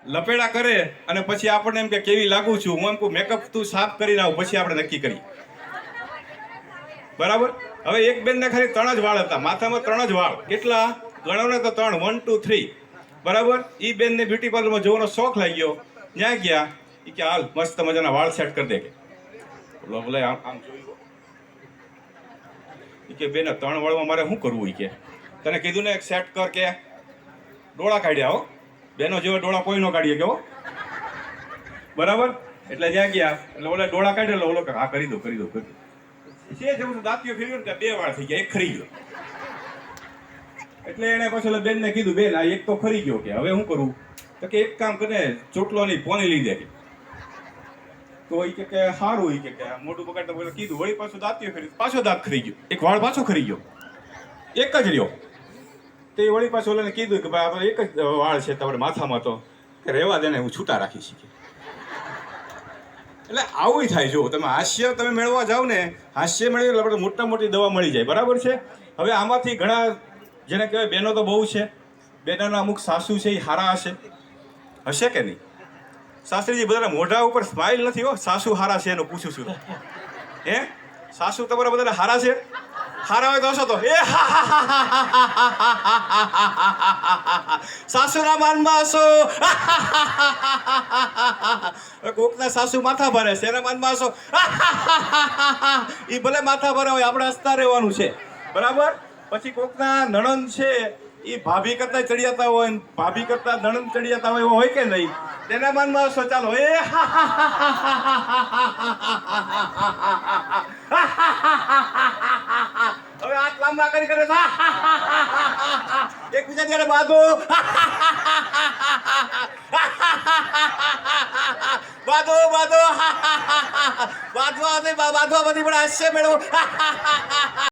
લપેડા કરે અને પછી આપણને એમ કે કેવી લાગુ છું, હું એમ કહું મેકઅપ તું સાફ કરીને આવ, પછી આપણે નક્કી કરીએ. બરાબર. હવે એક બેનને ખાલી 3 જ વાળ હતા, માથામાં 3 જ વાળ. કેટલા ગણો ને તો 3, 1 2 3. બરાબર. એ બેનને બ્યુટી પાર્લરમાં જવાનો શોખ લાગ્યો. ત્યાં ગયા, એ કે હાલ મસ્ત મજાના વાળ સેટ કરી દે કે. બોલે આમ જોયું, એ કે બેન 3 વાળમાં મારે શું કરવું? એ કે તને કીધું ને સેટ કર કે. ડોળા કાઢ્યા હો, બેનો જેવા ડોળા કોઈ ન કાઢીએ કે હો. બરાબર. એટલે જ્યાં ગયા એટલે ઓલે ડોળા કાઢે એટલે ઓલો હા કરી દો કરી દો કરી દો. છે જેવું દાંતીઓ ફેરવ્યો ને 2 વાળ થઈ ગયા, એક ખરી ગયો. એટલે એને પછી બેનને કીધું બેન આ એક તો ખરી ગયો, કે હવે શું કરું? તો કે એક કામ કરે, ચોટલોની પોની લઈ દે. તો એ કે સારું, એ કે મોટું પકડતા કીધું, વળી પાછું દાંતીઓ ફેર્યું, પાછો દાંત ખરી ગયો, એક વાળ પાછો ખરી ગયો, એક જ રહ્યો. તો એ વળી પાછું ઓલાને કીધું કે ભાઈ આપણે એક જ વાળ છે તમારે માથામાં, તો કે રહેવા દે ને હું છૂટા રાખી શીખે. એટલે આવું થાય. જો તમે હાસ્ય તમે મેળવવા જાઓ ને, હાસ્ય મેળવી એટલે આપણે મોટી દવા મળી જાય. બરાબર છે. હવે આમાંથી ઘણા જેને કહેવાય બહેનો તો બહુ છે, બહેનોના અમુક સાસુ છે એ હારા હશે કે નહીં? સાસરીજી બધાના મોઢા ઉપર સ્માઇલ નથી હો, સાસુ હારા છે એનું પૂછું છું. હે સાસુ તમારા બધાના હારા છે? હારા હોય તો હશો તો એ સાસુના માનમાં હશો. કોકના સાસુ માથા ભરે છે, એના માનમાં હશો. એ ભલે માથા ભરે હોય, આપણે હસતા રહેવાનું છે. બરાબર. પછી કોકના નણંદ છે એ ભાભી કરતા ચડિયાતા હોય, ભાભી કરતા નણંદ ચડિયાતા હોય, એવો હોય કે નહીં? તેના માનમાં હશો. ચાલો એ હવે હાથ લાંબા કરી કરે એકબીજા ત્યારે બાંધો બાંધો બાંધો બાંધવા બાંધવામાંથી પણ હાસ્ય મેળવો.